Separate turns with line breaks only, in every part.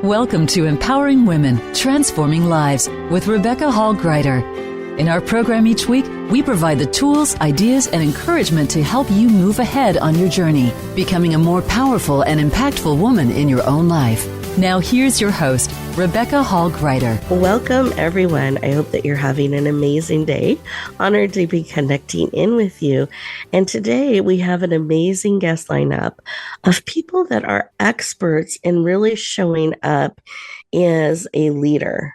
Welcome to Empowering Women, Transforming Lives with Rebecca Hall Gruyter. In our program each week, we provide the tools, ideas, and encouragement to help you move ahead on your journey, becoming a more powerful and impactful woman in your own life. Now here's your host, Rebecca Hall Gruyter.
Welcome, everyone. I hope that you're having an amazing day. Honored to be connecting in with you. And today we have an amazing guest lineup of people that are experts in really showing up as a leader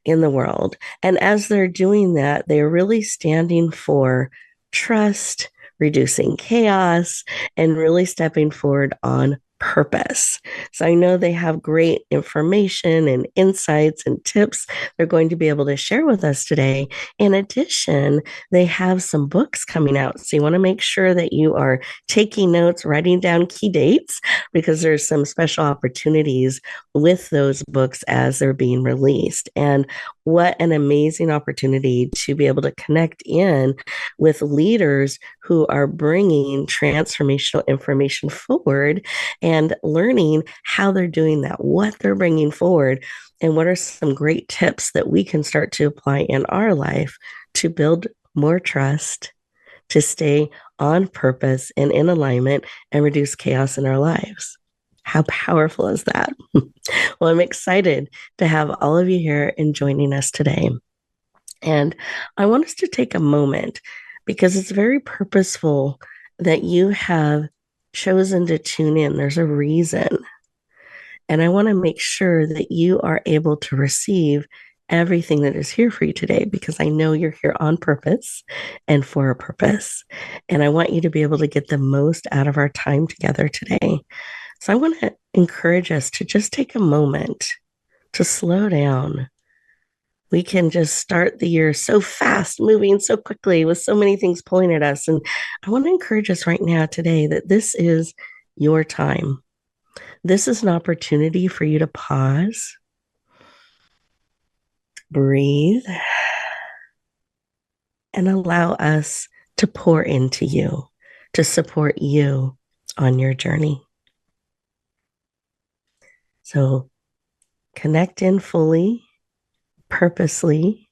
in the world. And as they're doing that, they're really standing for trust, reducing chaos, and really stepping forward on purpose. So I know they have great information and insights and tips they're going to be able to share with us today. In addition, they have some books coming out. So you want to make sure that you are taking notes, writing down key dates, because there's some special opportunities with those books as they're being released. And what an amazing opportunity to be able to connect in with leaders who are bringing transformational information forward and learning how they're doing that, what they're bringing forward, and what are some great tips that we can start to apply in our life to build more trust, to stay on purpose and in alignment, and reduce chaos in our lives. How powerful is that? Well, I'm excited to have all of you here and joining us today. And I want us to take a moment because it's very purposeful that you have chosen to tune in. There's a reason. And I want to make sure that you are able to receive everything that is here for you today, because I know you're here on purpose and for a purpose. And I want you to be able to get the most out of our time together today. So I want to encourage us to just take a moment to slow down. We can just start the year so fast, moving so quickly with so many things pulling at us. And I want to encourage us right now today that this is your time. This is an opportunity for you to pause, breathe, and allow us to pour into you, to support you on your journey. So connect in fully, purposely,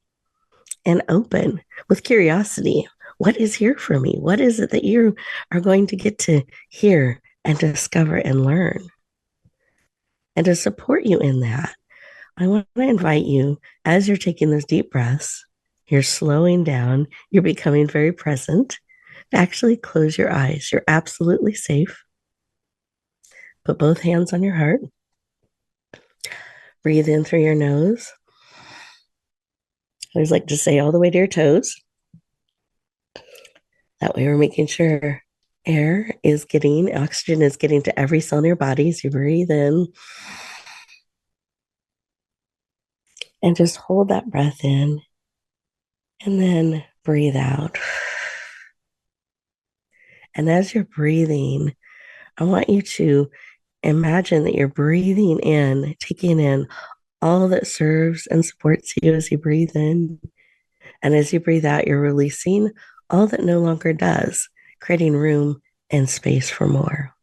and open with curiosity. What is here for me? What is it that you are going to get to hear and discover and learn? And to support you in that, I want to invite you, as you're taking those deep breaths, you're slowing down, you're becoming very present, to actually close your eyes. You're absolutely safe. Put both hands on your heart. Breathe in through your nose. I always like to say all the way to your toes. That way we're making sure oxygen is getting to every cell in your body. So you breathe in and just hold that breath in and then breathe out. And as you're breathing, I want you to imagine that you're breathing in, taking in all that serves and supports you as you breathe in. And as you breathe out, you're releasing all that no longer does, creating room and space for more.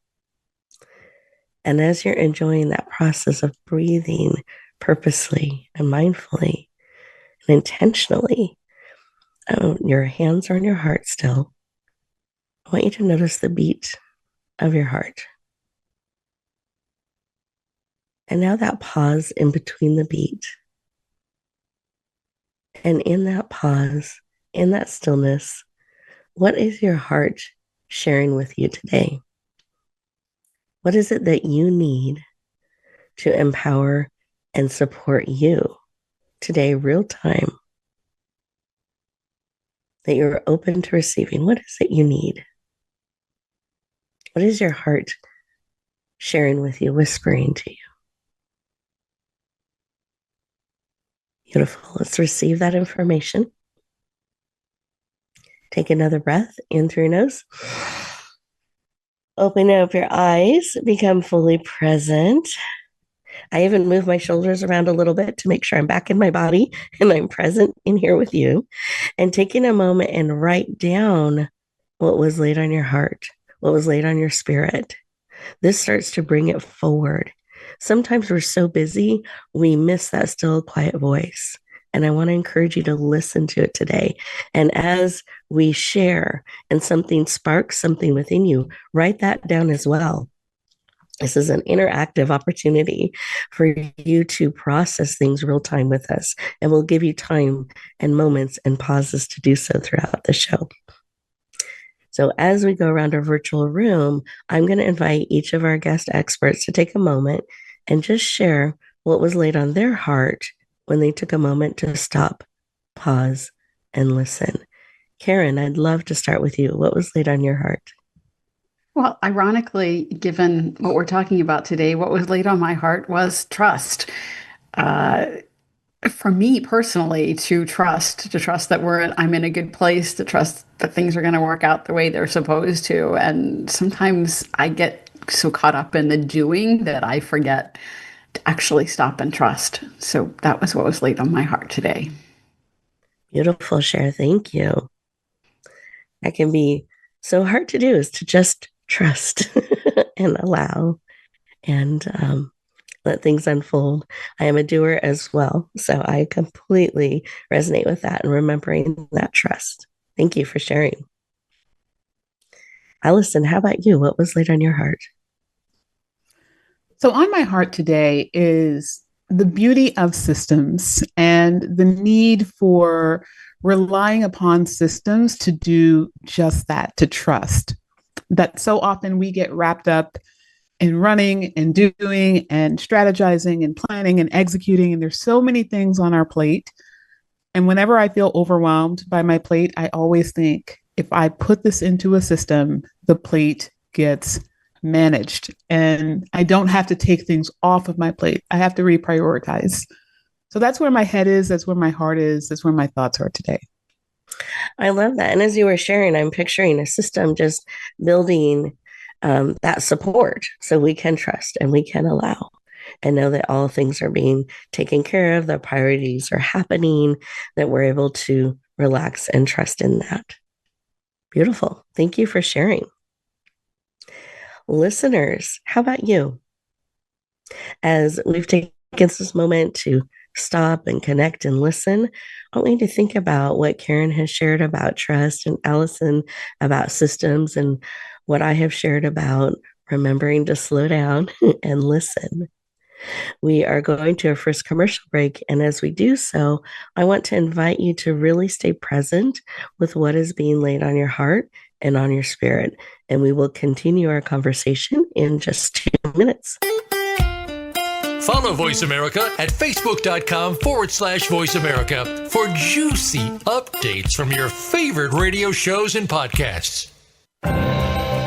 And as you're enjoying that process of breathing purposely and mindfully and intentionally, your hands are on your heart still. I want you to notice the beat of your heart. And now that pause in between the beat. And in that pause, in that stillness, what is your heart sharing with you today? What is it that you need to empower and support you today, real time, that you're open to receiving? What is it you need? What is your heart sharing with you, whispering to you? Beautiful. Let's receive that information. Take another breath in through your nose. Open up your eyes. Become fully present. I even move my shoulders around a little bit to make sure I'm back in my body and I'm present in here with you. And taking a moment and write down what was laid on your heart, what was laid on your spirit. This starts to bring it forward. Sometimes we're so busy, we miss that still quiet voice. And I want to encourage you to listen to it today. And as we share and something sparks something within you, write that down as well. This is an interactive opportunity for you to process things real time with us. And we'll give you time and moments and pauses to do so throughout the show. So as we go around our virtual room, I'm going to invite each of our guest experts to take a moment and just share what was laid on their heart when they took a moment to stop, pause, and listen. Karen, I'd love to start with you. What was laid on your heart?
Well, ironically, given what we're talking about today, what was laid on my heart was trust. For me personally, to trust that I'm in a good place, to trust that things are going to work out the way they're supposed to. And sometimes I get so caught up in the doing that I forget to actually stop and trust. So that was what was laid on my heart today.
Beautiful share. Thank you. That can be so hard to do, is to just trust and allow and let things unfold. I am a doer as well, so I completely resonate with that and remembering that trust. Thank you for sharing. Allison, how about you? What was laid on your heart?
So on my heart today is the beauty of systems and the need for relying upon systems to do just that, to trust. That so often we get wrapped up in running and doing and strategizing and planning and executing, and there's so many things on our plate. And whenever I feel overwhelmed by my plate, I always think, if I put this into a system, the plate gets managed and I don't have to take things off of my plate. I have to reprioritize. So that's where my head is. That's where my heart is. That's where my thoughts are today.
I love that. And as you were sharing, I'm picturing a system just building that support so we can trust and we can allow and know that all things are being taken care of, the priorities are happening, that we're able to relax and trust in that. Beautiful. Thank you for sharing. Listeners, how about you? As we've taken this moment to stop and connect and listen, I want you to think about what Karen has shared about trust and Allison about systems and what I have shared about remembering to slow down and listen. We are going to our first commercial break. And as we do so, I want to invite you to really stay present with what is being laid on your heart and on your spirit. And we will continue our conversation in just 2 minutes.
Follow Voice America at facebook.com/Voice America for juicy updates from your favorite radio shows and podcasts.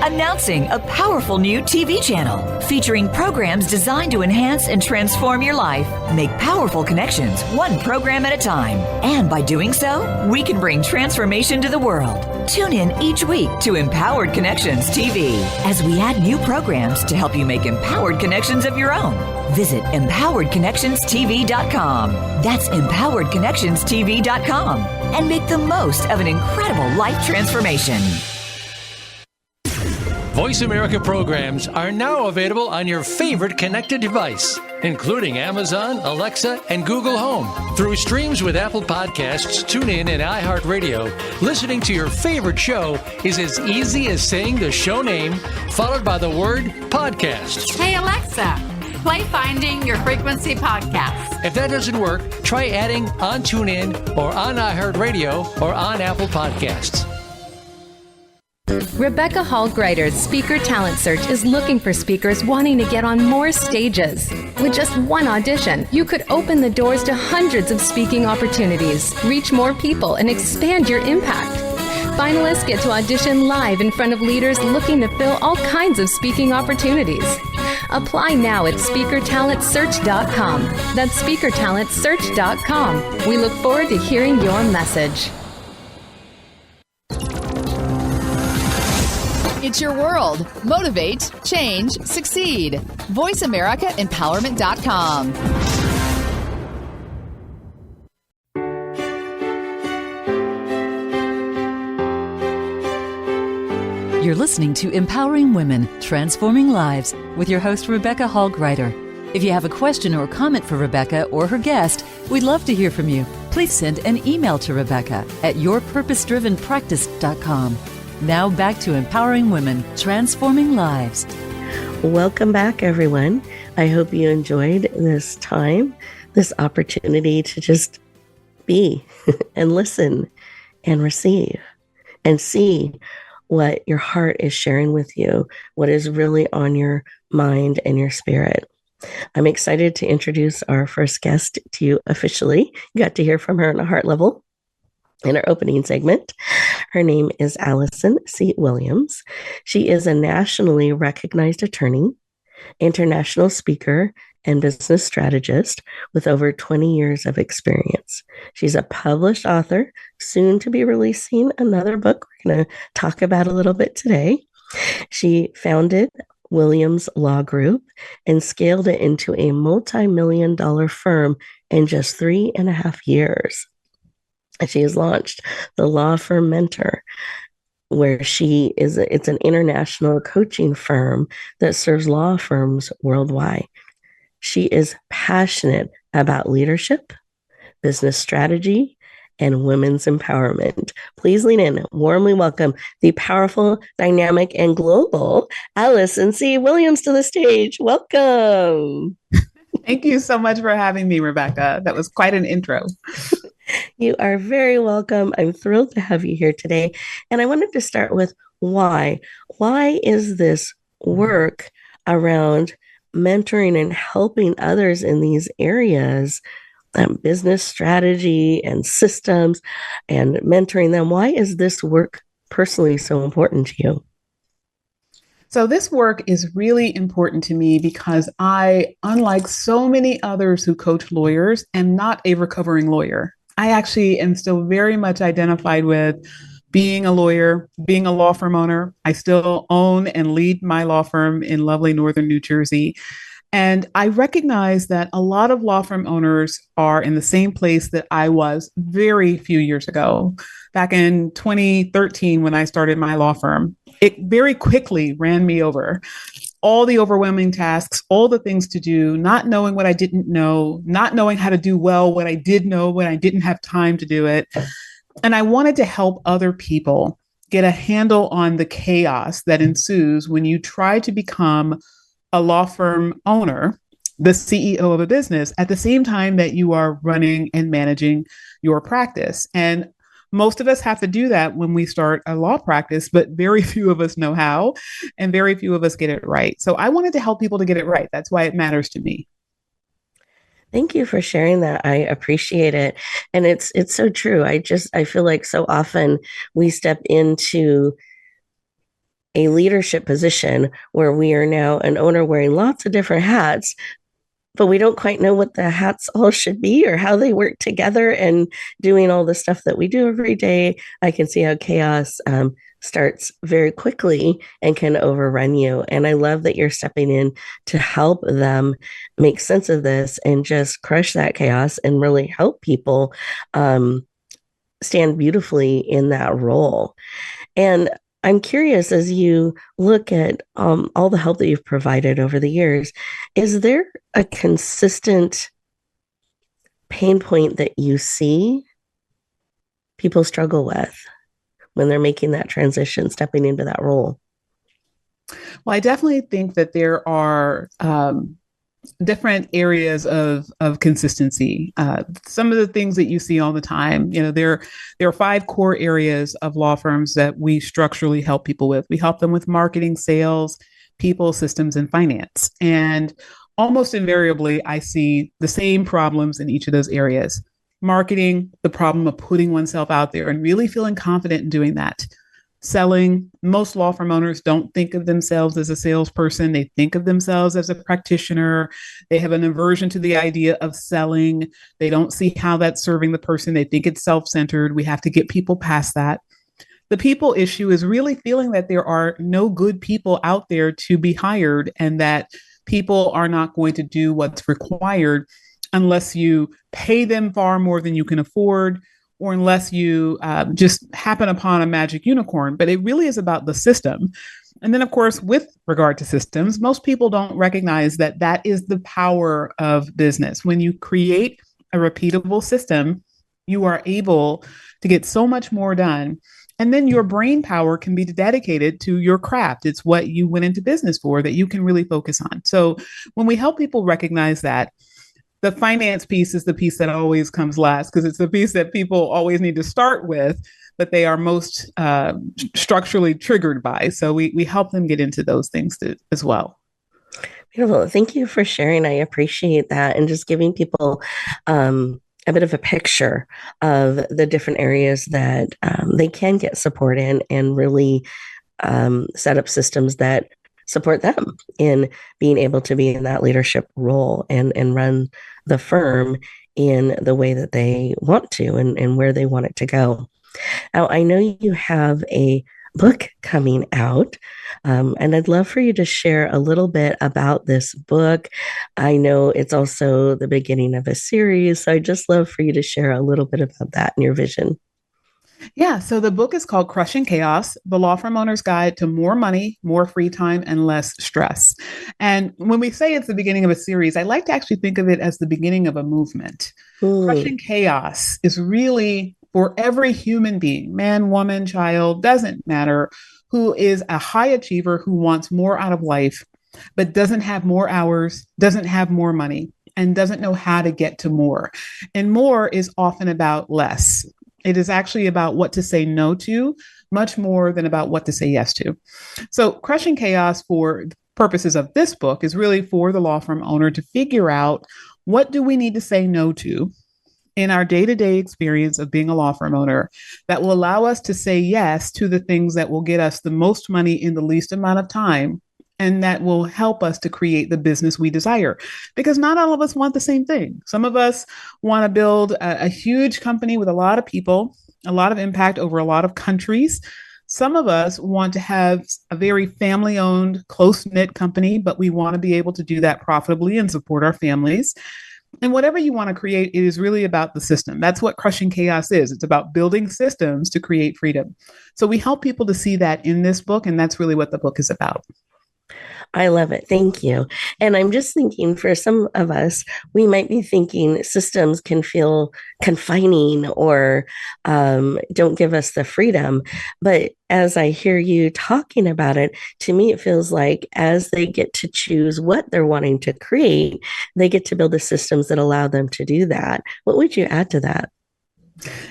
Announcing a powerful new TV channel featuring programs designed to enhance and transform your life. Make powerful connections, one program at a time. And by doing so, we can bring transformation to the world. Tune in each week to Empowered Connections TV as we add new programs to help you make empowered connections of your own. Visit empoweredconnectionstv.com. That's empoweredconnectionstv.com and make the most of an incredible life transformation.
Voice America programs are now available on your favorite connected device, including Amazon, Alexa, and Google Home. Through streams with Apple Podcasts, TuneIn, and iHeartRadio, listening to your favorite show is as easy as saying the show name followed by the word podcast.
Hey, Alexa, play Finding Your Frequency podcast.
If that doesn't work, try adding on TuneIn or on iHeartRadio or on Apple Podcasts.
Rebecca Hall Gruyter's Speaker Talent Search is looking for speakers wanting to get on more stages. With just one audition, you could open the doors to hundreds of speaking opportunities, reach more people, and expand your impact. Finalists get to audition live in front of leaders looking to fill all kinds of speaking opportunities. Apply now at speakertalentsearch.com. That's speakertalentsearch.com. We look forward to hearing your message.
It's your world. Motivate, change, succeed. VoiceAmericaEmpowerment.com.
You're listening to Empowering Women, Transforming Lives with your host, Rebecca Hall Gruyter. If you have a question or comment for Rebecca or her guest, we'd love to hear from you. Please send an email to Rebecca at yourpurposedrivenpractice.com. Now back to empowering women, transforming lives.
Welcome back, everyone. I hope you enjoyed this time, this opportunity to just be and listen and receive and see what your heart is sharing with you, what is really on your mind and your spirit. I'm excited to introduce our first guest to you officially. You got to hear from her on a heart level in our opening segment. Her name is Allison Williams. She is a nationally recognized attorney, international speaker, and business strategist with over 20 years of experience. She's a published author, soon to be releasing another book we're going to talk about a little bit today. She founded Williams Law Group and scaled it into a multi-million-dollar firm in just 3.5 years. And she has launched the Law Firm Mentor, where it's an international coaching firm that serves law firms worldwide. She is passionate about leadership, business strategy, and women's empowerment. Please lean in. Warmly welcome the powerful, dynamic, and global Allison Williams to the stage. Welcome.
Thank you so much for having me, Rebecca. That was quite an intro.
You are very welcome. I'm thrilled to have you here today. And I wanted to start with why. Why is this work around mentoring and helping others in these areas, business strategy and systems and mentoring them? Why is this work personally so important to you?
So this work is really important to me because I, unlike so many others who coach lawyers, am not a recovering lawyer. I actually am still very much identified with being a lawyer, being a law firm owner. I still own and lead my law firm in lovely northern New Jersey. And I recognize that a lot of law firm owners are in the same place that I was very few years ago. Back in 2013, when I started my law firm, it very quickly ran me over. All the overwhelming tasks, all the things to do, not knowing what I didn't know, not knowing how to do well what I did know when I didn't have time to do it. And I wanted to help other people get a handle on the chaos that ensues when you try to become a law firm owner, the CEO of a business, at the same time that you are running and managing your practice. And most of us have to do that when we start a law practice, but very few of us know how, and very few of us get it right. So I wanted to help people to get it right. That's why it matters to me.
Thank you for sharing that. I appreciate it. And it's so true. I feel like so often we step into a leadership position where we are now an owner wearing lots of different hats, but we don't quite know what the hats all should be or how they work together and doing all the stuff that we do every day. I can see how chaos starts very quickly and can overrun you. And I love that you're stepping in to help them make sense of this and just crush that chaos and really help people stand beautifully in that role. And I'm curious, as you look at all the help that you've provided over the years, is there a consistent pain point that you see people struggle with when they're making that transition, stepping into that role?
Well, I definitely think that there are different areas of consistency. Some of the things that you see all the time, there are 5 core areas of law firms that we structurally help people with. We help them with marketing, sales, people, systems, and finance. And almost invariably, I see the same problems in each of those areas. Marketing, the problem of putting oneself out there and really feeling confident in doing that. Selling, most law firm owners don't think of themselves as a salesperson. They think of themselves as a practitioner. They have an aversion to the idea of selling. They don't see how that's serving the person. They think it's self-centered. We have to get people past that. The people issue is really feeling that there are no good people out there to be hired and that people are not going to do what's required unless you pay them far more than you can afford, or unless you just happen upon a magic unicorn. But it really is about the system. And then, of course, with regard to systems, most people don't recognize that that is the power of business. When you create a repeatable system, you are able to get so much more done. And then your brain power can be dedicated to your craft. It's what you went into business for that you can really focus on. So when we help people recognize that, the finance piece is the piece that always comes last because it's the piece that people always need to start with, but they are most structurally triggered by. So we help them get into those things as well.
Beautiful. Thank you for sharing. I appreciate that. And just giving people a bit of a picture of the different areas that they can get support in and really set up systems that support them in being able to be in that leadership role and run the firm in the way that they want to and where they want it to go. Now, I know you have a book coming out, and I'd love for you to share a little bit about this book. I know it's also the beginning of a series, so I'd just love for you to share a little bit about that and your vision.
Yeah, so the book is called Crushing Chaos, The Law Firm Owner's Guide to More Money, More Free Time, and Less Stress. And when we say it's the beginning of a series, I like to actually think of it as the beginning of a movement. Crushing Chaos is really for every human being, man, woman, child, doesn't matter, who is a high achiever who wants more out of life, but doesn't have more hours, doesn't have more money, and doesn't know how to get to more. And more is often about less. It is actually about what to say no to, much more than about what to say yes to. So Crushing Chaos, for purposes of this book, is really for the law firm owner to figure out what do we need to say no to in our day-to-day experience of being a law firm owner that will allow us to say yes to the things that will get us the most money in the least amount of time, and that will help us to create the business we desire. Because not all of us want the same thing. Some of us want to build a huge company with a lot of people, a lot of impact over a lot of countries. Some of us want to have a very family-owned, close-knit company, but we want to be able to do that profitably and support our families. And whatever you want to create, it is really about the system. That's what Crushing Chaos is. It's about building systems to create freedom. So we help people to see that in this book, and that's really what the book is about.
I love it. Thank you. And I'm just thinking for some of us, we might be thinking systems can feel confining or don't give us the freedom. But as I hear you talking about it, to me, it feels like as they get to choose what they're wanting to create, they get to build the systems that allow them to do that. What would you add to that?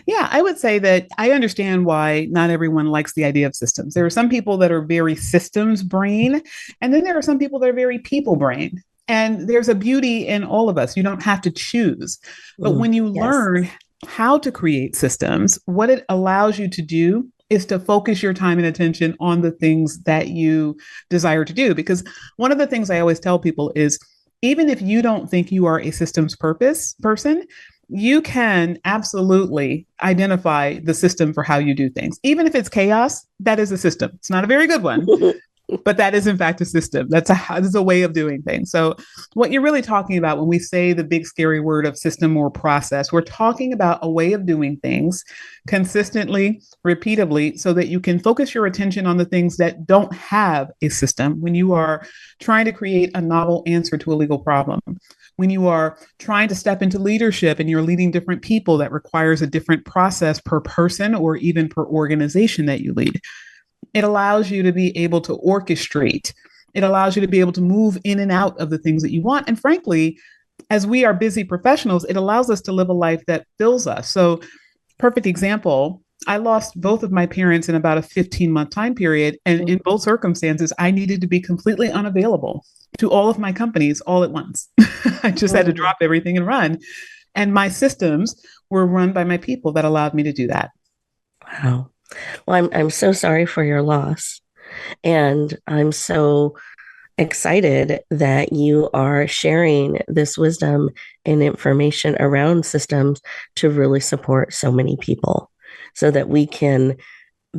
Yeah, I would say that I understand why not everyone likes the idea of systems. There are some people that are very systems brain, and then there are some people that are very people brain. And there's a beauty in all of us. You don't have to choose. But when you learn how to create systems, what it allows you to do is to focus your time and attention on the things that you desire to do. Because one of the things I always tell people is, even if you don't think you are a systems person, you can absolutely identify the system for how you do things. Even if it's chaos, that is a system. It's not a very good one, but that is in fact a system. That's a way of doing things. So what you're really talking about when we say the big scary word of system or process, we're talking about a way of doing things consistently, repeatably, so that you can focus your attention on the things that don't have a system when you are trying to create a novel answer to a legal problem. When you are trying to step into leadership and you're leading different people, that requires a different process per person or even per organization that you lead. It allows you to be able to orchestrate. It allows you to be able to move in and out of the things that you want. And frankly, as we are busy professionals, it allows us to live a life that fills us. So, perfect example, I lost both of my parents in about a 15-month time period. And in both circumstances, I needed to be completely unavailable to all of my companies all at once. I just had to drop everything and run. And my systems were run by my people that allowed me to do that.
Wow. Well, I'm so sorry for your loss. And I'm so excited that you are sharing this wisdom and information around systems to really support so many people so that we can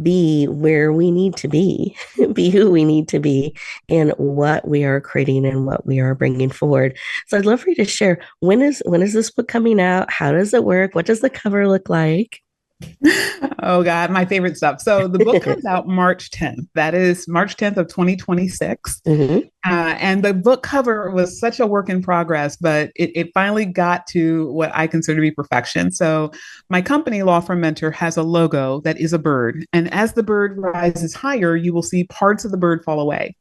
be where we need to be who we need to be in what we are creating and what we are bringing forward. So I'd love for you to share, when is this book coming out? How does it work? What does the cover look like?
Oh God, my favorite stuff. So the book comes out March 10th. That is March 10th of 2026.
Mm-hmm.
And the book cover was such a work in progress, but it finally got to what I consider to be perfection. So my company, Law Firm Mentor, has a logo that is a bird. And as the bird rises higher, you will see parts of the bird fall away.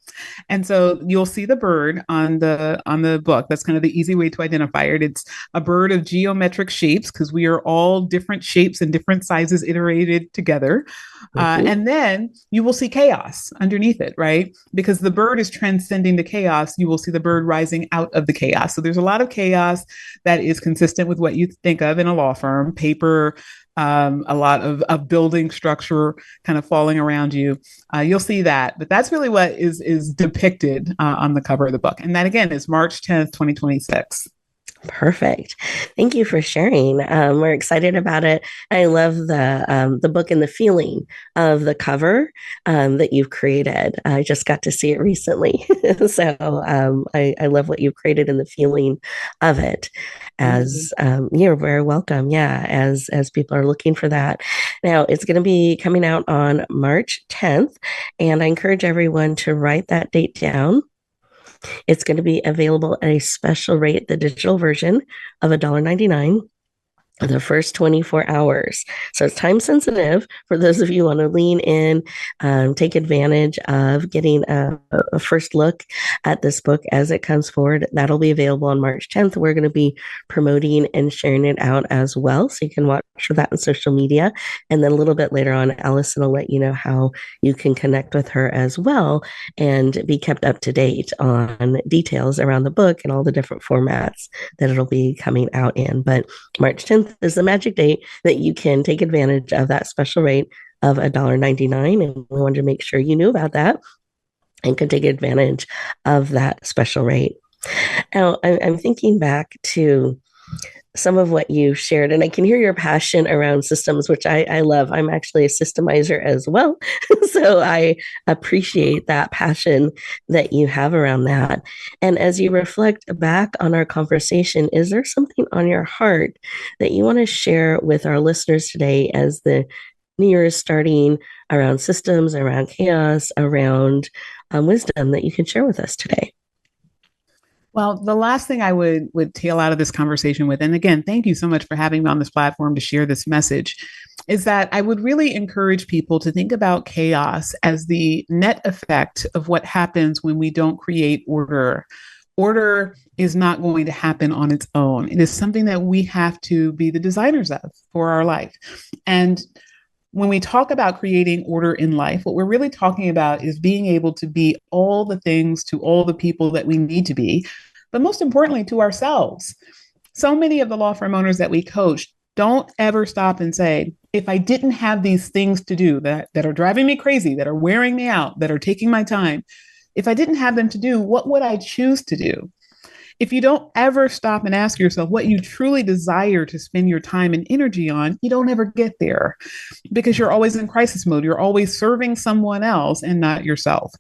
And so you'll see the bird on the book. That's kind of the easy way to identify it. It's a bird of geometric shapes because we are all different shapes and different sizes iterated together. And then you will see chaos underneath it, right? Because the bird is transcending the chaos. You will see the bird rising out of the chaos. So there's a lot of chaos that is consistent with what you think of in a law firm: paper, a lot of building structure kind of falling around you. You'll see that, but that's really what is depicted on the cover of the book. And that again is March 10th, 2026.
Perfect. Thank you for sharing. We're excited about it. I love the book and the feeling of the cover that you've created. I just got to see it recently, so I love what you've created and the feeling of it. As you're very welcome. Yeah, as people are looking for that. Now it's going to be coming out on March 10th, and I encourage everyone to write that date down. It's going to be available at a special rate, the digital version of $1.99 the first 24 hours. So it's time sensitive for those of you who want to lean in, take advantage of getting a first look at this book as it comes forward. That'll be available on March 10th. We're going to be promoting and sharing it out as well. So you can watch for that on social media. And then a little bit later on, Allison will let you know how you can connect with her as well and be kept up to date on details around the book and all the different formats that it'll be coming out in. But March 10th is the magic date that you can take advantage of that special rate of $1.99. And we wanted to make sure you knew about that and could take advantage of that special rate. Now, I'm thinking back to some of what you shared, and I can hear your passion around systems, which I love. I'm actually a systemizer as well. So I appreciate that passion that you have around that. And as you reflect back on our conversation, is there something on your heart that you want to share with our listeners today as the new year is starting, around systems, around chaos, around wisdom that you can share with us today?
Well, the last thing I would tail out of this conversation with, and again, thank you so much for having me on this platform to share this message, is that I would really encourage people to think about chaos as the net effect of what happens when we don't create order. Order is not going to happen on its own. It is something that we have to be the designers of for our life. And when we talk about creating order in life, what we're really talking about is being able to be all the things to all the people that we need to be, but most importantly, to ourselves. So many of the law firm owners that we coach don't ever stop and say, if I didn't have these things to do that are driving me crazy, that are wearing me out, that are taking my time, if I didn't have them to do, what would I choose to do? If you don't ever stop and ask yourself what you truly desire to spend your time and energy on, you don't ever get there because you're always in crisis mode. You're always serving someone else and not yourself.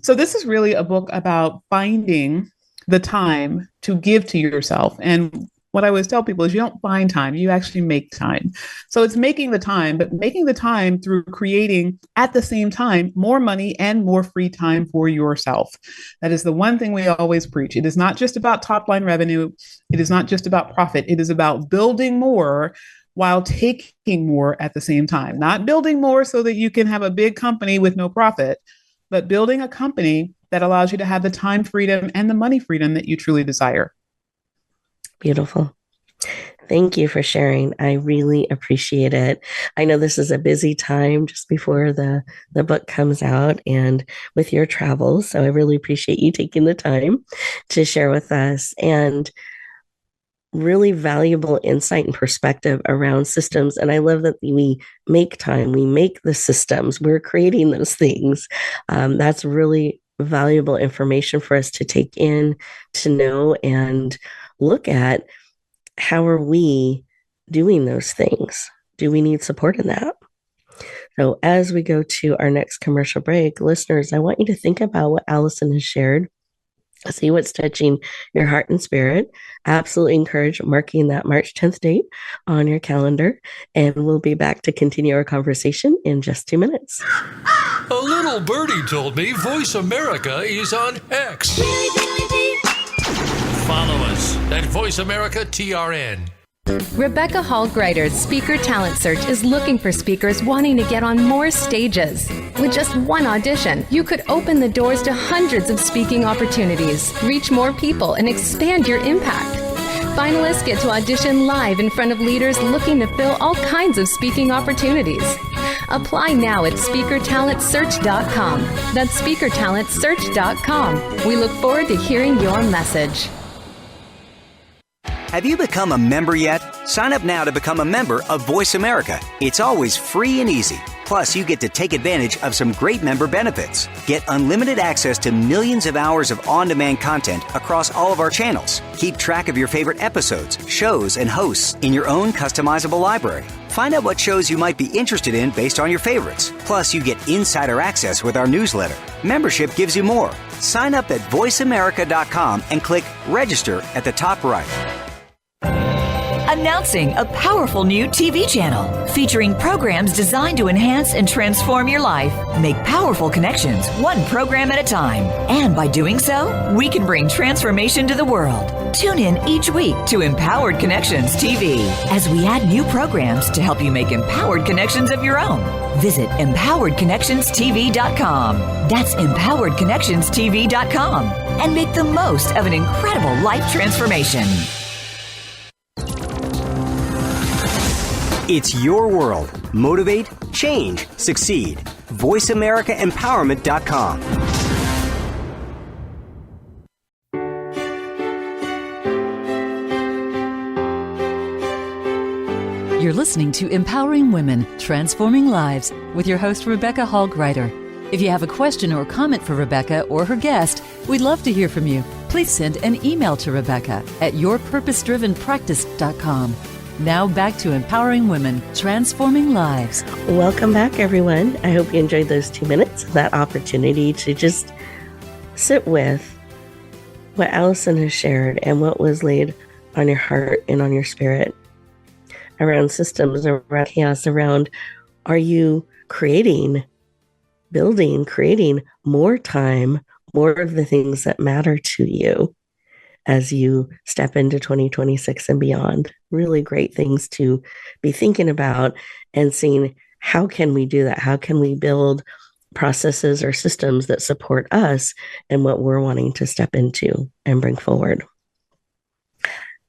So this is really a book about finding the time to give to yourself. And what I always tell people is you don't find time, you actually make time. So it's making the time, but making the time through creating at the same time more money and more free time for yourself. That is the one thing we always preach. It is not just about top line revenue. It is not just about profit. It is about building more while taking more at the same time. Not building more so that you can have a big company with no profit, but building a company that allows you to have the time freedom and the money freedom that you truly desire.
Beautiful. Thank you for sharing. I really appreciate it. I know this is a busy time just before the book comes out and with your travels. So I really appreciate you taking the time to share with us, and really valuable insight and perspective around systems. And I love that we make time, we make the systems, we're creating those things. That's really valuable information for us to take in, to know, and look at. How are we doing those things? Do we need support in that? So as we go to our next commercial break, listeners, I want you to think about what Allison has shared See what's touching your heart and spirit. Absolutely encourage marking that March 10th date on your calendar. And we'll be back to continue our conversation in just 2 minutes.
A little birdie told me Voice America is on X. Follow us at Voice America TRN.
Rebecca Hall Gruyter's Speaker Talent Search is looking for speakers wanting to get on more stages. With just one audition, you could open the doors to hundreds of speaking opportunities, reach more people, and expand your impact. Finalists get to audition live in front of leaders looking to fill all kinds of speaking opportunities. Apply now at speakertalentsearch.com. That's speakertalentsearch.com. We look forward to hearing your message.
Have you become a member yet? Sign up now to become a member of Voice America. It's always free and easy. Plus, you get to take advantage of some great member benefits. Get unlimited access to millions of hours of on-demand content across all of our channels. Keep track of your favorite episodes, shows, and hosts in your own customizable library. Find out what shows you might be interested in based on your favorites. Plus, you get insider access with our newsletter. Membership gives you more. Sign up at voiceamerica.com and click register at the top right.
Announcing a powerful new TV channel featuring programs designed to enhance and transform your life. Make powerful connections, one program at a time. And by doing so, we can bring transformation to the world. Tune in each week to Empowered Connections TV as we add new programs to help you make empowered connections of your own. Visit empoweredconnectionstv.com. That's empoweredconnectionstv.com. And make the most of an incredible life transformation.
It's your world. Motivate, change, succeed. VoiceAmericaEmpowerment.com.
You're listening to Empowering Women, Transforming Lives with your host, Rebecca Hall Gruyter. If you have a question or comment for Rebecca or her guest, we'd love to hear from you. Please send an email to Rebecca at yourpurposedrivenpractice.com. Now back to Empowering Women, Transforming Lives.
Welcome back, everyone. I hope you enjoyed those 2 minutes, that opportunity to just sit with what Allison has shared and what was laid on your heart and on your spirit around systems, around chaos, around are you creating more time, more of the things that matter to you as you step into 2026 and beyond. Really great things to be thinking about and seeing how can we do that? How can we build processes or systems that support us and what we're wanting to step into and bring forward?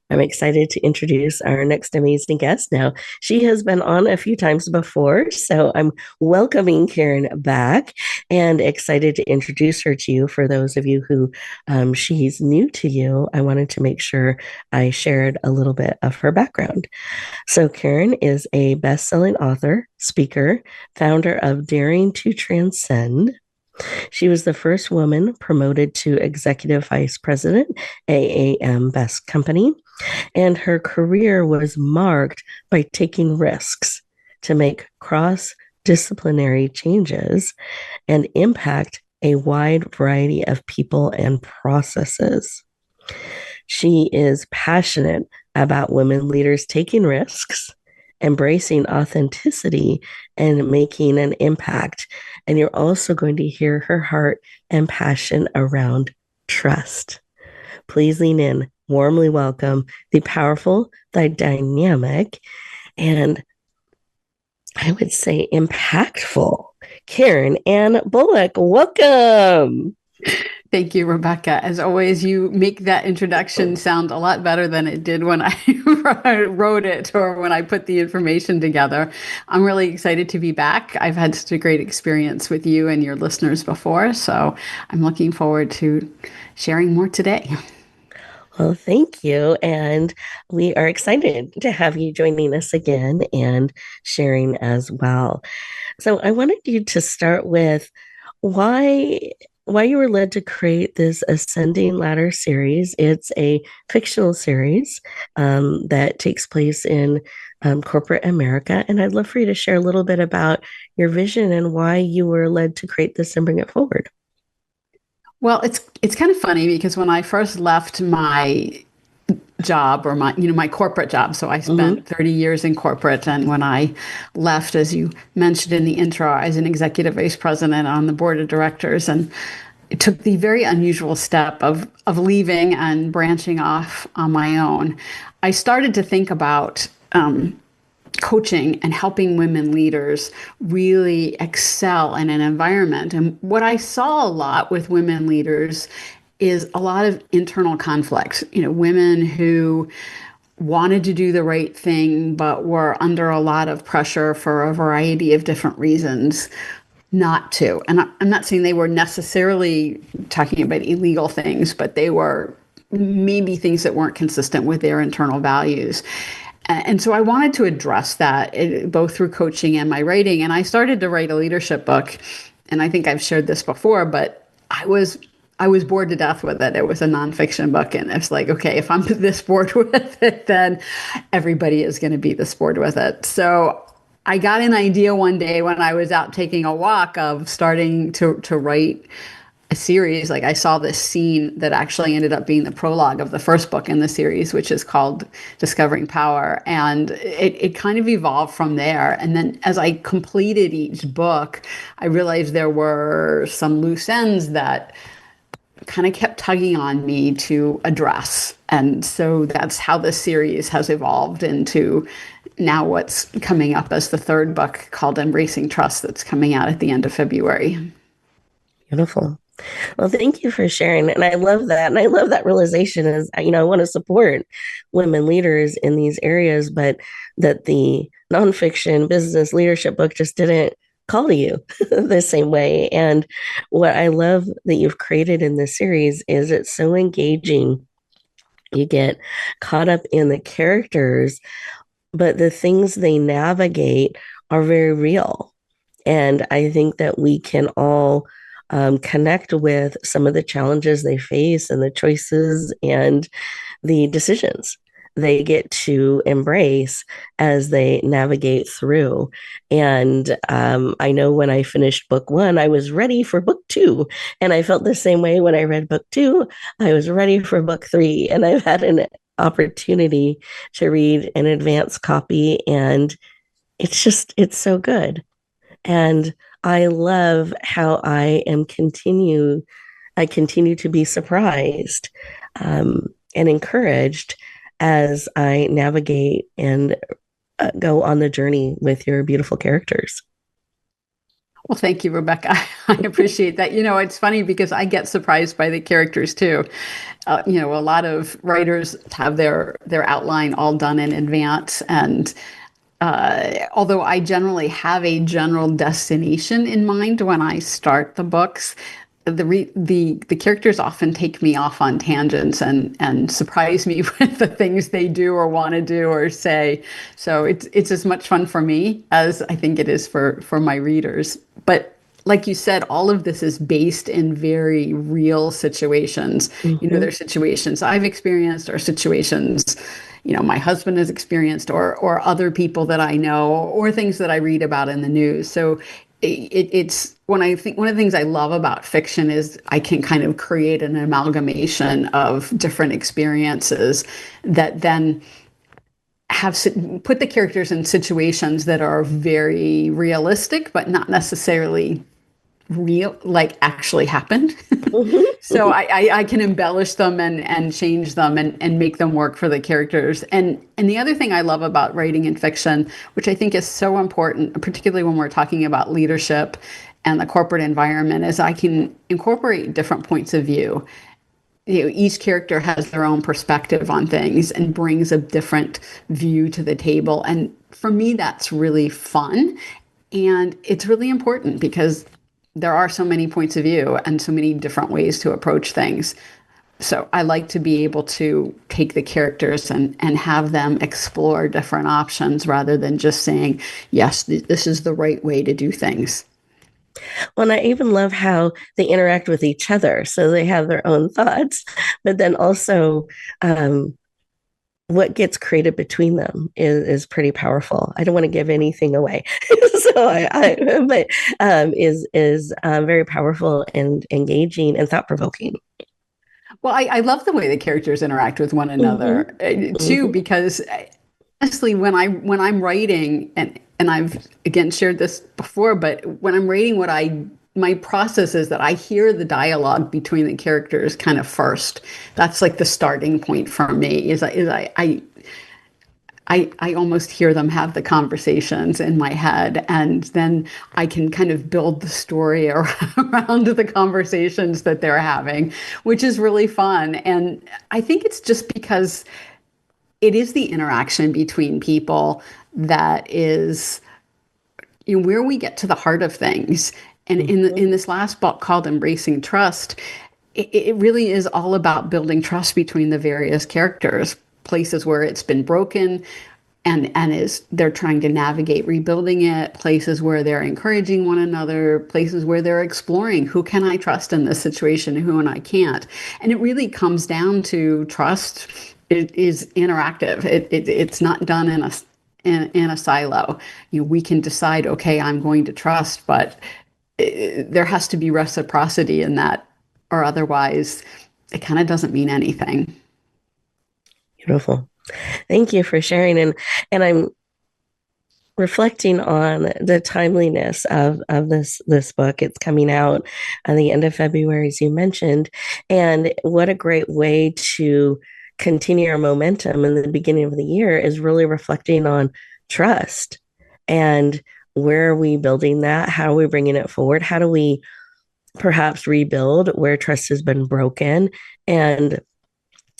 I'm excited to introduce our next amazing guest. Now, she has been on a few times before, so I'm welcoming Karen back and excited to introduce her to you. For those of you who she's new to you, I wanted to make sure I shared a little bit of her background. So Karen is a best-selling author, speaker, founder of Daring to Transcend. She was the first woman promoted to executive vice president, AAM Best Company, and her career was marked by taking risks to make cross-disciplinary changes and impact a wide variety of people and processes. She is passionate about women leaders taking risks, embracing authenticity, and making an impact. And you're also going to hear her heart and passion around trust. Please lean in, warmly welcome the powerful, the dynamic, and I would say impactful Karen Ann Bulluck. Welcome.
Thank you, Rebecca. As always, you make that introduction sound a lot better than it did when I wrote it or when I put the information together. I'm really excited to be back. I've had such a great experience with you and your listeners before, so I'm looking forward to sharing more today.
Well, thank you. And we are excited to have you joining us again and sharing as well. So I wanted you to start with why you were led to create this Ascending Ladder series. It's a fictional series that takes place in corporate America. And I'd love for you to share a little bit about your vision and why you were led to create this and bring it forward.
Well, it's kind of funny because when I first left my job or my corporate job, so I spent 30 years in corporate, and when I left, as you mentioned in the intro, I was an executive vice president on the board of directors, and it took the very unusual step of leaving and branching off on my own. I started to think about coaching and helping women leaders really excel in an environment. And what I saw a lot with women leaders is a lot of internal conflict. Women who wanted to do the right thing, but were under a lot of pressure for a variety of different reasons not to. And I'm not saying they were necessarily talking about illegal things, but they were maybe things that weren't consistent with their internal values. And so I wanted to address that both through coaching and my writing. And I started to write a leadership book. And I think I've shared this before, but I was bored to death with it. It was a nonfiction book. And it's like, okay, if I'm this bored with it, then everybody is going to be this bored with it. So I got an idea one day when I was out taking a walk of starting to write a series. Like I saw this scene that actually ended up being the prologue of the first book in the series, which is called Discovering Power. And it kind of evolved from there. And then as I completed each book, I realized there were some loose ends that kind of kept tugging on me to address. And so that's how this series has evolved into now what's coming up as the third book called Embracing Trust, that's coming out at the end of February.
Beautiful. Well, thank you for sharing. And I love that. And I love that realization is, I want to support women leaders in these areas, but that the nonfiction business leadership book just didn't call to you the same way. And what I love that you've created in this series is it's so engaging. You get caught up in the characters, but the things they navigate are very real. And I think that we can all connect with some of the challenges they face and the choices and the decisions they get to embrace as they navigate through. And I know when I finished book one, I was ready for book two. And I felt the same way when I read book two. I was ready for book three. And I've had an opportunity to read an advanced copy. And it's so good. And I love how I continue to be surprised and encouraged as I navigate and go on the journey with your beautiful characters.
Well, thank you, Rebecca. I appreciate that. It's funny because I get surprised by the characters too. A lot of writers have their outline all done in advance, and although I generally have a general destination in mind when I start the books, the characters often take me off on tangents and surprise me with the things they do or want to do or say. So it's as much fun for me as I think it is for my readers. But like you said, all of this is based in very real situations.
Mm-hmm.
There's situations I've experienced or situations my husband has experienced or other people that I know or things that I read about in the news. So it's when I think one of the things I love about fiction is I can kind of create an amalgamation of different experiences that then put the characters in situations that are very realistic, but not necessarily real, like actually happened. So I can embellish them and change them and make them work for the characters. And the other thing I love about writing in fiction, which I think is so important, particularly when we're talking about leadership and the corporate environment, is I can incorporate different points of view. Each character has their own perspective on things and brings a different view to the table. And for me, that's really fun. And it's really important because there are so many points of view and so many different ways to approach things. So I like to be able to take the characters and have them explore different options rather than just saying, yes, this is the right way to do things.
Well, and I even love how they interact with each other. So they have their own thoughts, but then also what gets created between them is pretty powerful. I don't want to give anything away, but is very powerful and engaging and thought provoking.
Well, I love the way the characters interact with one another too, because honestly, when I'm writing, and I've again shared this before, but when I'm writing, my process is that I hear the dialogue between the characters kind of first. That's like the starting point for me. I almost hear them have the conversations in my head, and then I can kind of build the story around the conversations that they're having, which is really fun. And I think it's just because it is the interaction between people that is, where we get to the heart of things. And in this last book called Embracing Trust, it really is all about building trust between the various characters, places where it's been broken and they're trying to navigate rebuilding it, places where they're encouraging one another, places where they're exploring who can I trust in this situation and who and I can't. And it really comes down to trust. It is interactive. It's not done in a silo. We can decide, okay, I'm going to trust, but there has to be reciprocity in that, or otherwise it kind of doesn't mean anything.
Beautiful. Thank you for sharing. And I'm reflecting on the timeliness of this book. It's coming out at the end of February, as you mentioned, and what a great way to continue our momentum in the beginning of the year is really reflecting on trust and where are we building that? How are we bringing it forward? How do we perhaps rebuild where trust has been broken? And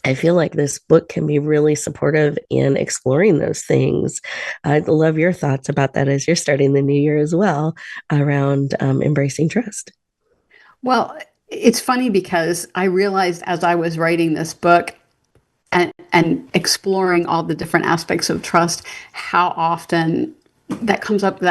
I feel like this book can be really supportive in exploring those things. I'd love your thoughts about that as you're starting the new year as well around embracing trust.
Well, it's funny because I realized as I was writing this book and exploring all the different aspects of trust, how often that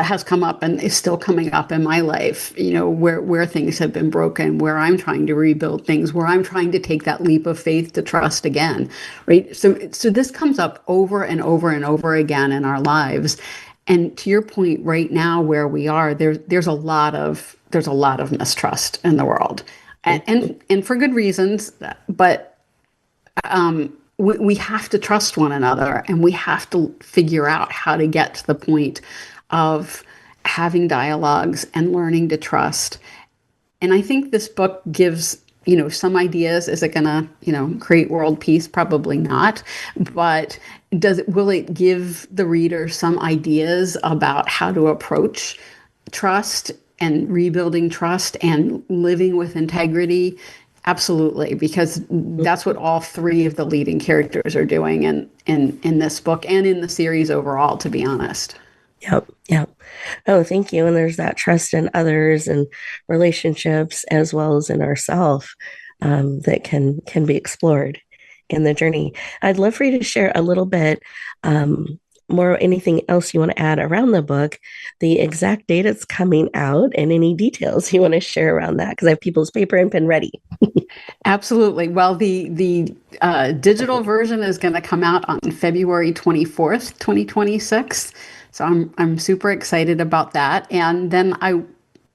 has come up and is still coming up in my life, where things have been broken, where I'm trying to rebuild things, where I'm trying to take that leap of faith to trust again, right? So this comes up over and over and over again in our lives. And to your point, right now where we are, there's a lot of mistrust in the world, and for good reasons, but we have to trust one another, and we have to figure out how to get to the point of having dialogues and learning to trust. And I think this book gives, some ideas. Is it going to, create world peace? Probably not. But will it give the reader some ideas about how to approach trust and rebuilding trust and living with integrity? Absolutely, because that's what all three of the leading characters are doing in this book and in the series overall, to be honest.
Yep. Oh, thank you. And there's that trust in others and relationships as well as in ourselves that can be explored in the journey. I'd love for you to share a little bit more, anything else you want to add around the book, the exact date it's coming out, and any details you want to share around that, because I have people's paper and pen ready.
Absolutely. Well, the digital version is going to come out on February 24th, 2026. So I'm super excited about that. And then I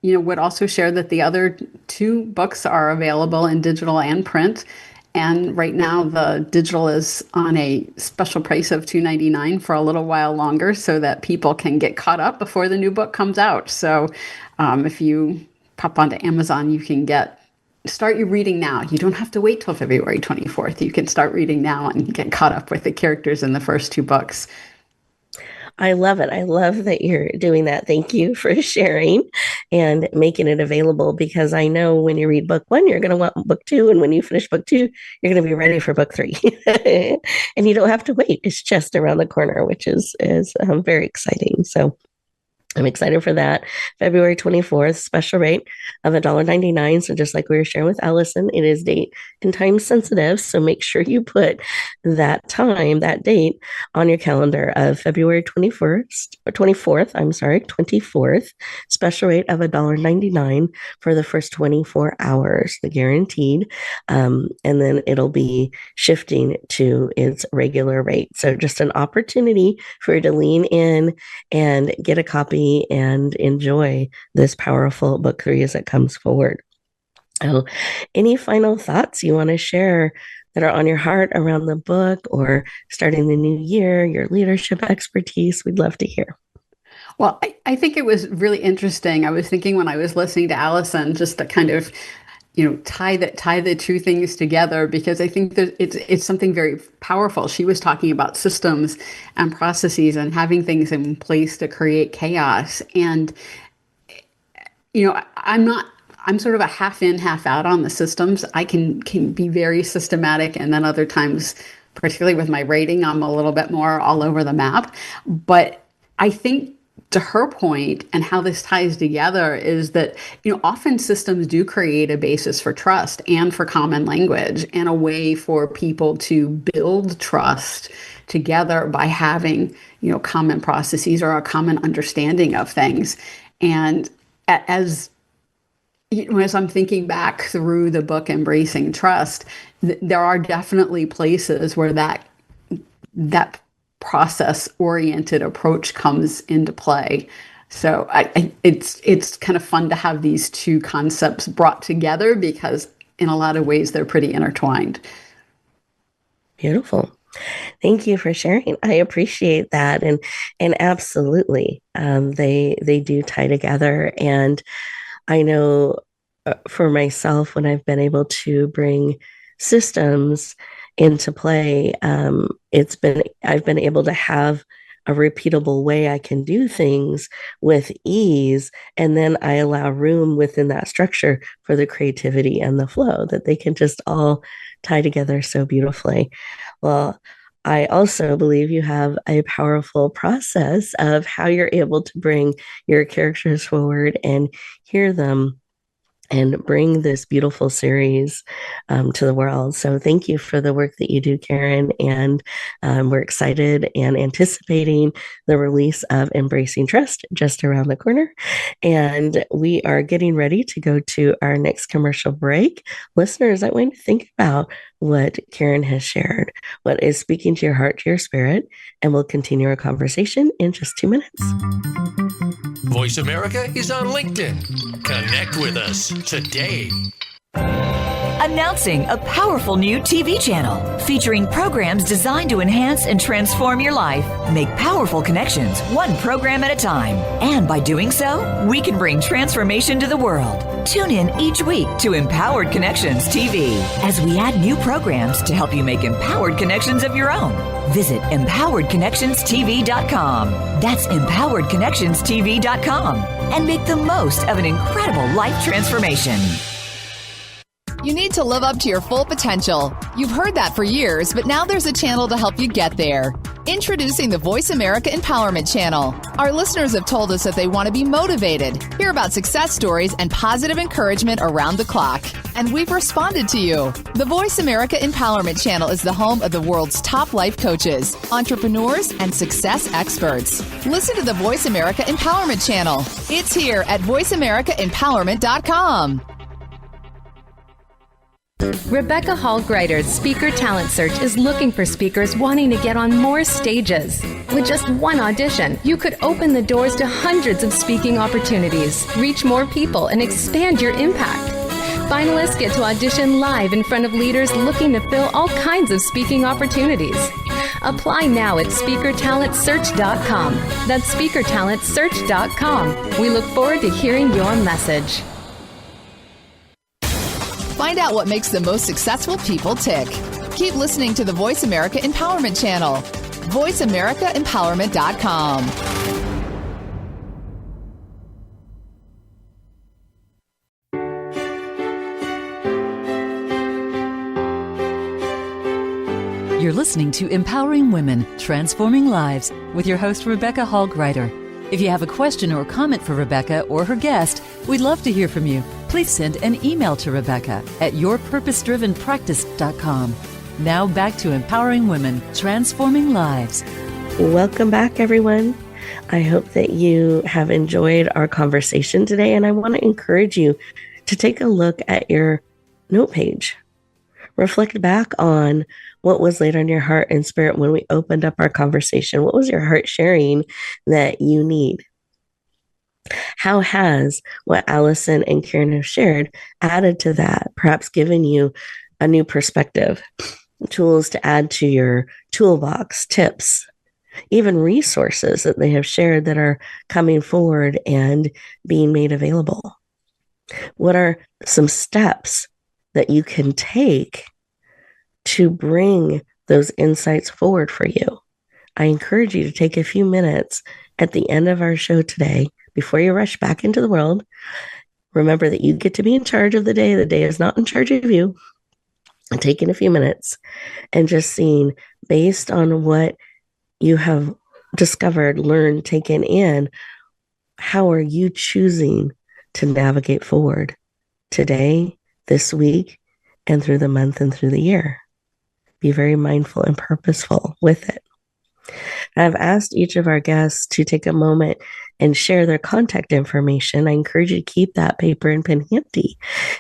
would also share that the other two books are available in digital and print. And right now, the digital is on a special price of $2.99 for a little while longer, so that people can get caught up before the new book comes out. So if you pop onto Amazon, you can start your reading now. You don't have to wait till February 24th. You can start reading now and get caught up with the characters in the first two books.
I love it. I love that you're doing that. Thank you for sharing and making it available, because I know when you read book one, you're going to want book two. And when you finish book two, you're going to be ready for book three. And you don't have to wait. It's just around the corner, which is very exciting. So I'm excited for that. February 24th, special rate of $1.99. So just like we were sharing with Allison, it is date and time sensitive. So make sure you put that time, that date on your calendar of February 21st or 24th. I'm sorry, 24th, special rate of $1.99 for the first 24 hours, the guaranteed. And then it'll be shifting to its regular rate. So just an opportunity for you to lean in and get a copy and enjoy this powerful book 3 as it comes forward. Any final thoughts you want to share that are on your heart around the book or starting the new year, your leadership expertise? We'd love to hear.
Well, I think it was really interesting. I was thinking when I was listening to Allison, just to kind of, tie the two things together, because I think that it's something very powerful. She was talking about systems and processes and having things in place to create chaos. And, I'm sort of a half in, half out on the systems. I can be very systematic, and then other times, particularly with my rating, I'm a little bit more all over the map. But I think, to her point, and how this ties together, is that, often systems do create a basis for trust and for common language and a way for people to build trust together by having, common processes or a common understanding of things. And as I'm thinking back through the book, Embracing Trust, there are definitely places where that process-oriented approach comes into play. So it's kind of fun to have these two concepts brought together, because in a lot of ways they're pretty intertwined.
Beautiful. Thank you for sharing. I appreciate that. And absolutely, they do tie together. And I know for myself, when I've been able to bring systems into play, I've been able to have a repeatable way I can do things with ease, and then I allow room within that structure for the creativity and the flow, that they can just all tie together so beautifully. Well, I also believe you have a powerful process of how you're able to bring your characters forward and hear them and bring this beautiful series to the world. So thank you for the work that you do, Karen. And we're excited and anticipating the release of Embracing Trust just around the corner. And we are getting ready to go to our next commercial break. Listeners, I want you to think about what Karen has shared, what is speaking to your heart, to your spirit, and we'll continue our conversation in just 2 minutes.
Voice America is on LinkedIn. Connect with us today.
Announcing a powerful new TV channel featuring programs designed to enhance and transform your life. Make powerful connections, one program at a time. And by doing so, we can bring transformation to the world. Tune in each week to Empowered Connections TV as we add new programs to help you make empowered connections of your own. Visit empoweredconnectionstv.com. That's empoweredconnectionstv.com. And make the most of an incredible life transformation.
You need to live up to your full potential. You've heard that for years, but now there's a channel to help you get there. Introducing the Voice America Empowerment Channel. Our listeners have told us that they want to be motivated, hear about success stories, and positive encouragement around the clock. And we've responded to you. The Voice America Empowerment Channel is the home of the world's top life coaches, entrepreneurs, and success experts. Listen to the Voice America Empowerment Channel. It's here at voiceamericaempowerment.com.
Rebecca Hall Gruyter's Speaker Talent Search is looking for speakers wanting to get on more stages. With just one audition, you could open the doors to hundreds of speaking opportunities, reach more people, and expand your impact. Finalists get to audition live in front of leaders looking to fill all kinds of speaking opportunities. Apply now at speakertalentsearch.com. That's speakertalentsearch.com. We look forward to hearing your message.
Find out what makes the most successful people tick. Keep listening to the Voice America Empowerment Channel. voiceamericaempowerment.com.
You're listening to Empowering Women, Transforming Lives with your host, Rebecca Hall Gruyter. If you have a question or comment for Rebecca or her guest, we'd love to hear from you. Please send an email to Rebecca at yourpurposedrivenpractice.com. Now back to empowering women, transforming lives.
Welcome back, everyone. I hope that you have enjoyed our conversation today, and I want to encourage you to take a look at your note page. Reflect back on what was laid on your heart and spirit when we opened up our conversation. What was your heart sharing that you need? How has what Allison and Karen have shared added to that, perhaps given you a new perspective, tools to add to your toolbox, tips, even resources that they have shared that are coming forward and being made available? What are some steps that you can take to bring those insights forward for you? I encourage you to take a few minutes at the end of our show today before you rush back into the world. Remember that you get to be in charge of the day. The day is not in charge of you. And taking a few minutes and just seeing, based on what you have discovered, learned, taken in, how are you choosing to navigate forward today, this week, and through the month and through the year? Be very mindful and purposeful with it. I've asked each of our guests to take a moment and share their contact information. I encourage you to keep that paper and pen handy.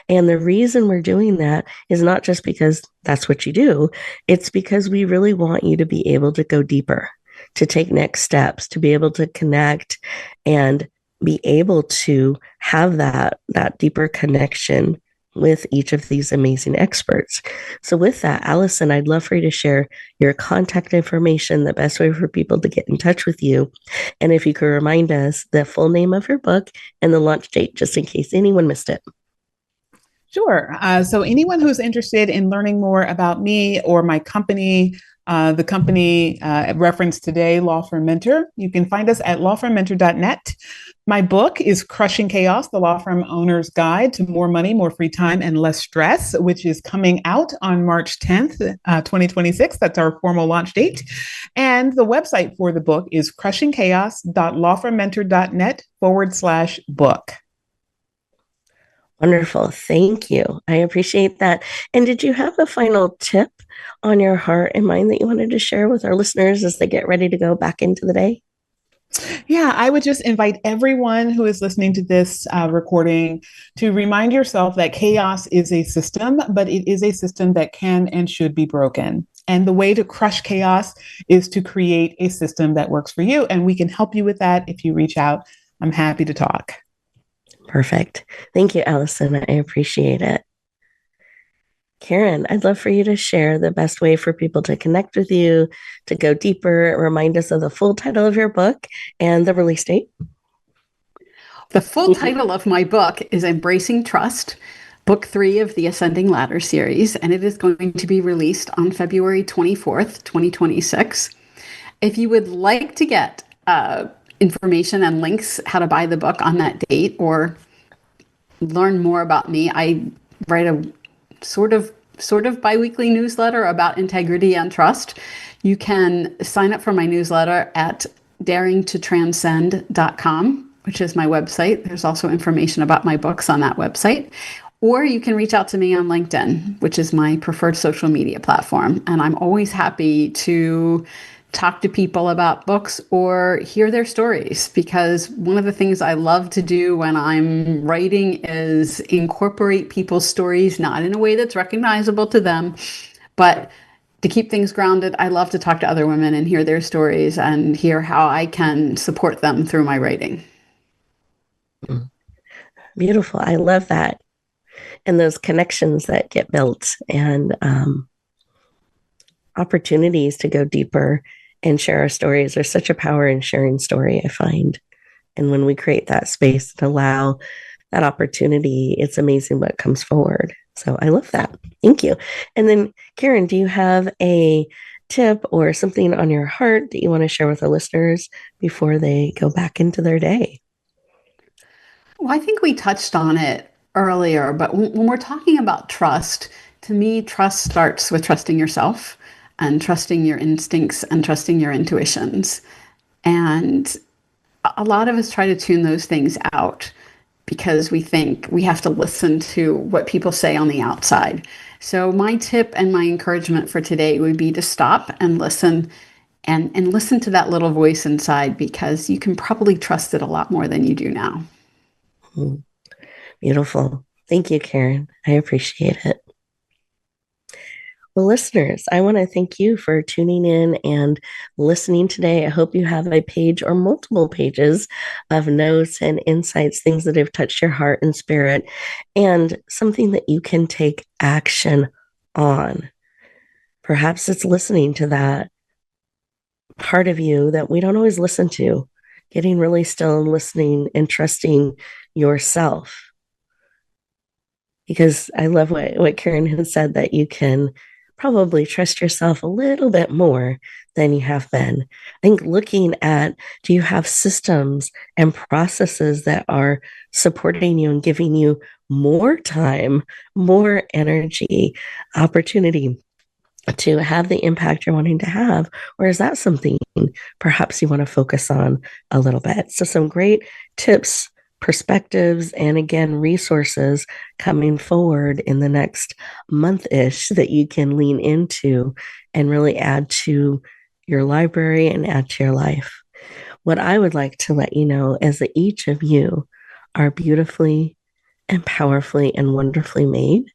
And the reason we're doing that is not just because that's what you do. It's because we really want you to be able to go deeper, to take next steps, to be able to connect and be able to have that deeper connection with each of these amazing experts. So with that, Allison, I'd love for you to share your contact information, the best way for people to get in touch with you. And if you could remind us the full name of your book and the launch date, just in case anyone missed it.
Sure. So anyone who's interested in learning more about me or my company, the company referenced today, Law Firm Mentor, you can find us at lawfirmmentor.net. My book is Crushing Chaos, the Law Firm Owner's Guide to More Money, More Free Time, and Less Stress, which is coming out on March 10th, 2026. That's our formal launch date. And the website for the book is crushingchaos.lawfirmmentor.net/book.
Wonderful. Thank you. I appreciate that. And did you have a final tip on your heart and mind that you wanted to share with our listeners as they get ready to go back into the day?
Yeah, I would just invite everyone who is listening to this recording to remind yourself that chaos is a system, but it is a system that can and should be broken. And the way to crush chaos is to create a system that works for you. And we can help you with that if you reach out. I'm happy to talk.
Perfect. Thank you, Allison. I appreciate it. Karen, I'd love for you to share the best way for people to connect with you, to go deeper, remind us of the full title of your book and the release date.
The full title of my book is Embracing Trust, Book 3 of the Ascending Ladder series, and it is going to be released on February 24th, 2026. If you would like to get information and links how to buy the book on that date or learn more about me, I write a sort of biweekly newsletter about integrity and trust. You can sign up for my newsletter at daringtotranscend.com, which is my website. There's also information about my books on that website. Or you can reach out to me on LinkedIn, which is my preferred social media platform. And I'm always happy to talk to people about books or hear their stories, because one of the things I love to do when I'm writing is incorporate people's stories, not in a way that's recognizable to them, but to keep things grounded. I love to talk to other women and hear their stories and hear how I can support them through my writing.
Beautiful. I love that. And those connections that get built and opportunities to go deeper and share our stories. There's such a power in sharing story, I find. And when we create that space and allow that opportunity, it's amazing what comes forward. So I love that. Thank you. And then, Karen, do you have a tip or something on your heart that you want to share with our listeners before they go back into their day?
Well, I think we touched on it earlier, but when we're talking about trust, to me, trust starts with trusting yourself and trusting your instincts and trusting your intuitions. And a lot of us try to tune those things out because we think we have to listen to what people say on the outside. So my tip and my encouragement for today would be to stop and listen, and listen to that little voice inside, because you can probably trust it a lot more than you do now.
Beautiful. Thank you, Karen. I appreciate it. Well, listeners, I want to thank you for tuning in and listening today. I hope you have a page or multiple pages of notes and insights, things that have touched your heart and spirit, and something that you can take action on. Perhaps it's listening to that part of you that we don't always listen to, getting really still and listening and trusting yourself. Because I love what Karen has said, that you can probably trust yourself a little bit more than you have been. I think looking at, do you have systems and processes that are supporting you and giving you more time, more energy, opportunity to have the impact you're wanting to have? Or is that something perhaps you want to focus on a little bit? So some great tips, perspectives, and again, resources coming forward in the next month-ish that you can lean into and really add to your library and add to your life. What I would like to let you know is that each of you are beautifully and powerfully and wonderfully made.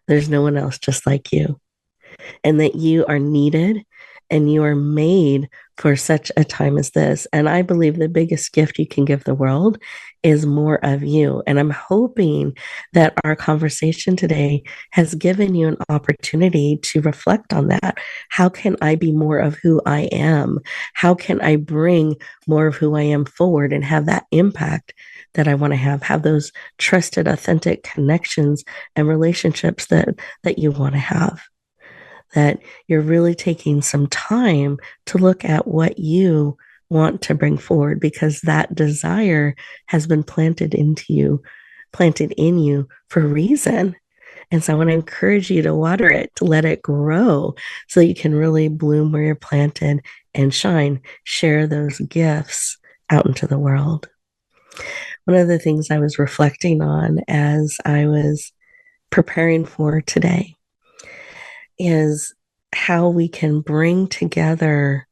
There's no one else just like you, and that you are needed and you are made for such a time as this. And I believe the biggest gift you can give the world is more of you. And I'm hoping that our conversation today has given you an opportunity to reflect on that. How can I be more of who I am? How can I bring more of who I am forward and have that impact that I want to have those trusted, authentic connections and relationships that you want to have? That you're really taking some time to look at what you want to bring forward, because that desire has been planted in you for a reason. And so I want to encourage you to water it, to let it grow so you can really bloom where you're planted and shine, share those gifts out into the world. One of the things I was reflecting on as I was preparing for today is how we can bring together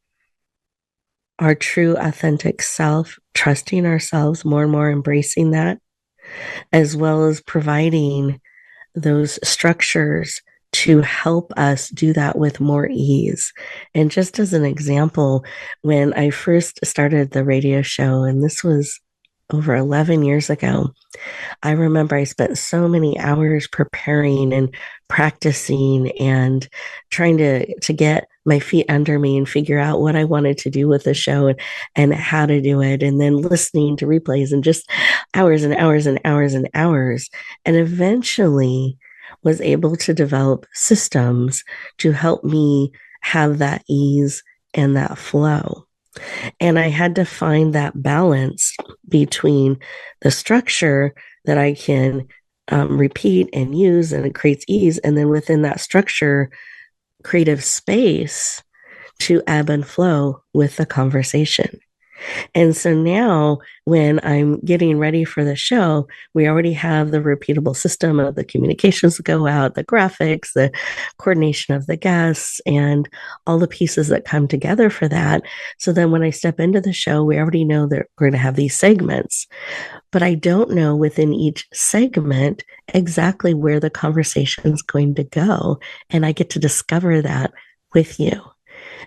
our true, authentic self, trusting ourselves more and more, embracing that, as well as providing those structures to help us do that with more ease. And just as an example, when I first started the radio show, and this was over 11 years ago, I remember I spent so many hours preparing and practicing and trying to get my feet under me and figure out what I wanted to do with the show and how to do it. And then listening to replays and just hours and hours and hours and hours. And eventually was able to develop systems to help me have that ease and that flow. And I had to find that balance between the structure that I can repeat and use, and it creates ease. And then within that structure, creative space to ebb and flow with the conversation. And so now when I'm getting ready for the show, we already have the repeatable system of the communications that go out, the graphics, the coordination of the guests, and all the pieces that come together for that. So then when I step into the show, we already know that we're going to have these segments, but I don't know within each segment exactly where the conversation is going to go. And I get to discover that with you.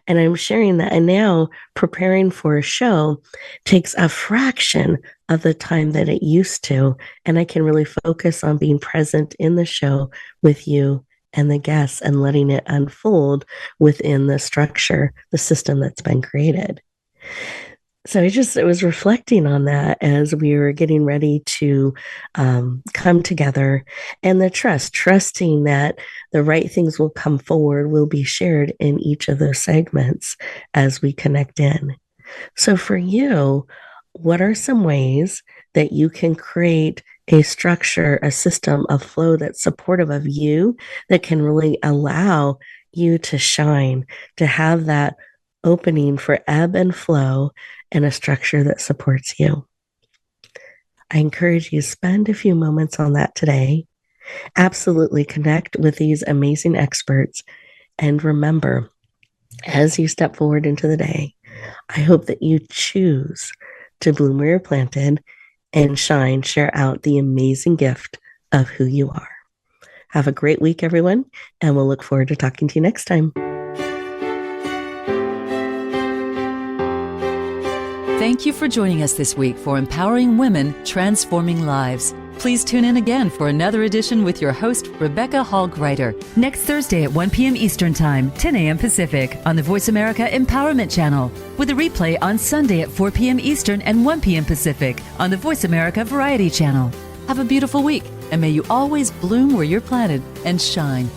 And I'm sharing that. And now preparing for a show takes a fraction of the time that it used to. And I can really focus on being present in the show with you and the guests and letting it unfold within the structure, the system that's been created. So I was reflecting on that as we were getting ready to come together, and the trusting that the right things will come forward, will be shared in each of those segments as we connect in. So for you, what are some ways that you can create a structure, a system, a flow that's supportive of you, that can really allow you to shine, to have that opening for ebb and flow and a structure that supports you. I encourage you to spend a few moments on that today. Absolutely connect with these amazing experts. And remember, as you step forward into the day, I hope that you choose to bloom where you're planted and shine, share out the amazing gift of who you are. Have a great week, everyone, and we'll look forward to talking to you next time.
Thank you for joining us this week for Empowering Women, Transforming Lives. Please tune in again for another edition with your host, Rebecca Hall Gruyter, next Thursday at 1 p.m. Eastern Time, 10 a.m. Pacific, on the Voice America Empowerment Channel, with a replay on Sunday at 4 p.m. Eastern and 1 p.m. Pacific on the Voice America Variety Channel. Have a beautiful week, and may you always bloom where you're planted and shine.